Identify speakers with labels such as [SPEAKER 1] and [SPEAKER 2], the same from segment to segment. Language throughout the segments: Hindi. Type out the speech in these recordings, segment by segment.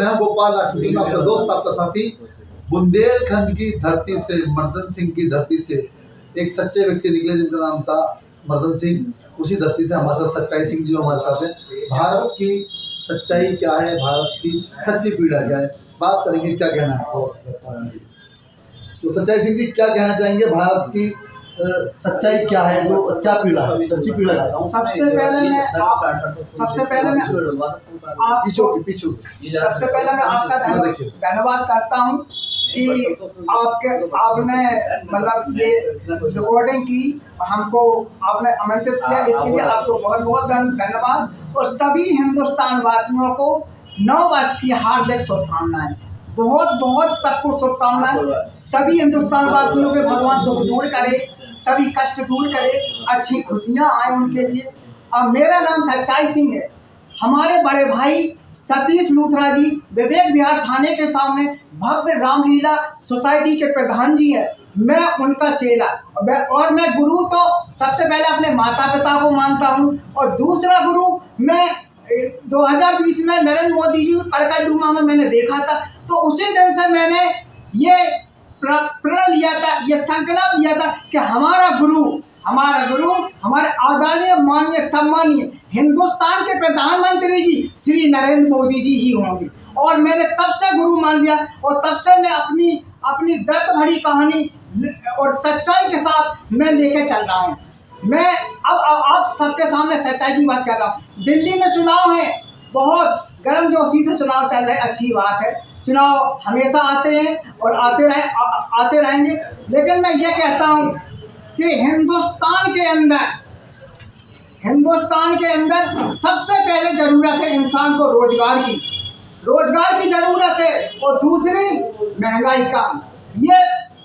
[SPEAKER 1] मैं हूं गोपाल राजपूत, आपका दोस्त, आपका साथी। बुंदेलखंड की धरती से, मर्दन सिंह की धरती से एक सच्चे व्यक्ति निकले जिनका नाम था मर्दन सिंह। उसी धरती से हमारे साथ सच्चाई सिंह जी हमारे साथ हैं। भारत की सच्चाई क्या है, भारत की सच्ची पीड़ा क्या है, बात करेंगे। क्या कहना है तो सच्चाई सिंह जी क्या कहना चाहेंगे? भारत की सच्चाई क्या है, जो क्या पीड़ा है, सच्ची पीड़ा है?
[SPEAKER 2] सबसे पहले मैं आपका धन्यवाद करता हूँ कि आपने मतलब ये रिकॉर्डिंग की, हमको आपने आमंत्रित किया, इसके लिए आपको बहुत बहुत धन्यवाद। और सभी हिंदुस्तान वासियों को नव वर्ष की हार्दिक शुभकामनाएं, बहुत बहुत सबको शुभकामनाएं। सभी हिंदुस्तान वासियों के भगवान दुख दूर करे, सभी कष्ट दूर करे, अच्छी खुशियां आए उनके लिए। और मेरा नाम सच्चाई सिंह है। हमारे बड़े भाई सतीश लूथरा जी विवेक विहार थाने के सामने भव्य रामलीला सोसाइटी के प्रधान जी हैं। मैं उनका चेला और मैं गुरु तो सबसे पहले अपने माता पिता को मानता हूँ, और दूसरा गुरु मैं 2020 में नरेंद्र मोदी जी कड़कड़ डूमा में मैंने देखा था। तो उसी दिन से मैंने ये प्रण लिया था, ये संकल्प लिया था कि हमारा गुरु हमारे आदरणीय माननीय सम्मानीय हिंदुस्तान के प्रधानमंत्री जी श्री नरेंद्र मोदी जी ही होंगे। और मैंने तब से गुरु मान लिया, और तब से मैं अपनी दर्द भरी कहानी और सच्चाई के साथ मैं लेके चल रहा हूँ। मैं अब आप सबके सामने सच्चाई की बात कर रहा हूँ। दिल्ली में चुनाव है, बहुत गर्मजोशी से चुनाव चल रहे, अच्छी बात है। चुनाव हमेशा आते हैं और आते रहेंगे। लेकिन मैं ये कहता हूँ कि हिंदुस्तान के अंदर सबसे पहले ज़रूरत है इंसान को रोजगार की ज़रूरत है, और दूसरी महंगाई कम। ये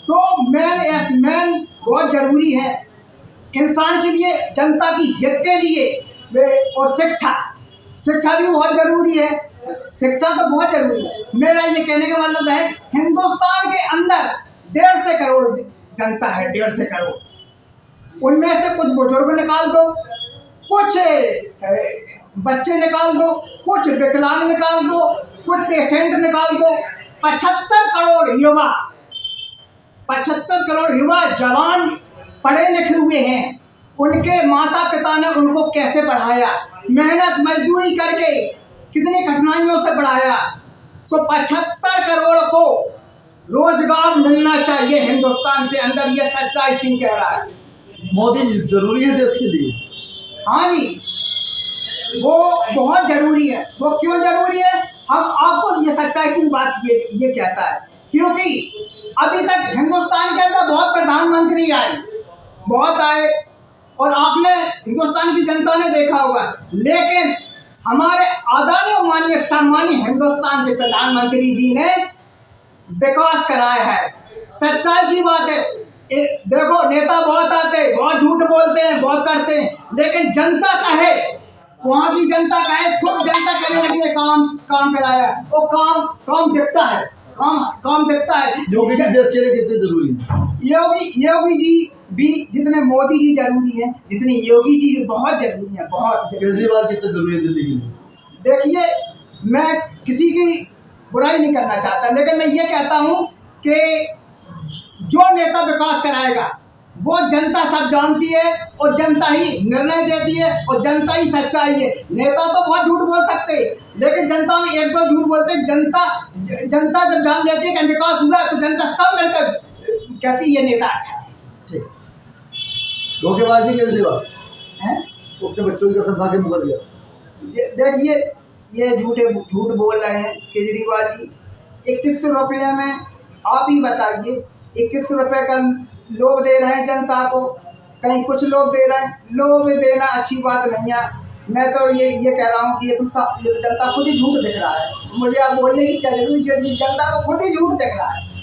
[SPEAKER 2] तो मेन बहुत ज़रूरी है इंसान के लिए, जनता की हित के लिए। और शिक्षा भी बहुत ज़रूरी है, शिक्षा तो बहुत ज़रूरी है। मेरा ये कहने का मतलब है हिंदुस्तान के अंदर 150 करोड़ जनता है, 150 करोड़। उनमें से कुछ बुजुर्ग निकाल दो, कुछ बच्चे निकाल दो, कुछ विकलांग निकाल दो, कुछ पेशेंट निकाल दो। 75 करोड़ युवा जवान पढ़े लिखे हुए हैं। उनके माता पिता ने उनको कैसे पढ़ाया, मेहनत मजदूरी करके कितनी कठिनाइयों से पढ़ाया। तो 75 करोड़ को रोजगार मिलना चाहिए हिंदुस्तान के अंदर, ये सच्चाई सिंह कह रहा है।
[SPEAKER 1] मोदी जी जरूरी है देश के लिए?
[SPEAKER 2] हाँ जी, वो बहुत जरूरी है। वो क्यों जरूरी है, हम आपको ये सच्चाई सिंह बात ये कहता है क्योंकि अभी तक हिंदुस्तान के अंदर बहुत प्रधानमंत्री बहुत आए, और आपने हिंदुस्तान की जनता ने देखा होगा। लेकिन हमारे आदरणीय माननीय सम्मानीय हिंदुस्तान के प्रधानमंत्री जी ने विकास कराया है। सच्चाई की बात है। देखो, नेता बहुत आते हैं, बहुत झूठ बोलते हैं, बहुत करते हैं, लेकिन जनता कहे, वहाँ की जनता कहे, खुद जनता करने लगी है, काम कराया, वो काम दिखता है, काम दिखता है।
[SPEAKER 1] योगी जी देश के लिए कितने जरूरी है?
[SPEAKER 2] योगी जी भी जितने मोदी जी जरूरी है, जितने योगी जी भी बहुत जरूरी है, बहुत जरूरी।
[SPEAKER 1] केजरीवाल कितने जरूरी है दिल्ली के लिए?
[SPEAKER 2] देखिए, मैं किसी की बुराई नहीं करना चाहता, लेकिन मैं ये कहता हूँ कि जो नेता विकास कराएगा वो जनता सब जानती है, और जनता ही निर्णय देती है, और जनता ही सच्चाई है। नेता तो बहुत झूठ बोल सकते हैं, लेकिन जनता में एक दो झूठ बोलते हैं। जनता जब जान लेती है कि विकास हुआ, तो जनता सब मिलकर कहती है ये नेता अच्छा है।
[SPEAKER 1] ठीक, धोखेबाज नहीं केजरीवाल है, वो अपने बच्चों की कसम खा के मुकर गया।
[SPEAKER 2] देखिए, ये झूठ बोल रहे हैं केजरीवाल जी। 21 रुपये में आप ही बताइए, 21 रुपये का लोभ दे रहे हैं जनता को, कहीं कुछ लोग दे रहे हैं। लोभ देना अच्छी बात नहीं है। मैं तो ये कह रहा हूँ कि ये तो जनता खुद ही झूठ दिख रहा है। मुझे आप बोलने की क्या जरूरत है, जनता को खुद ही झूठ दिख रहा है।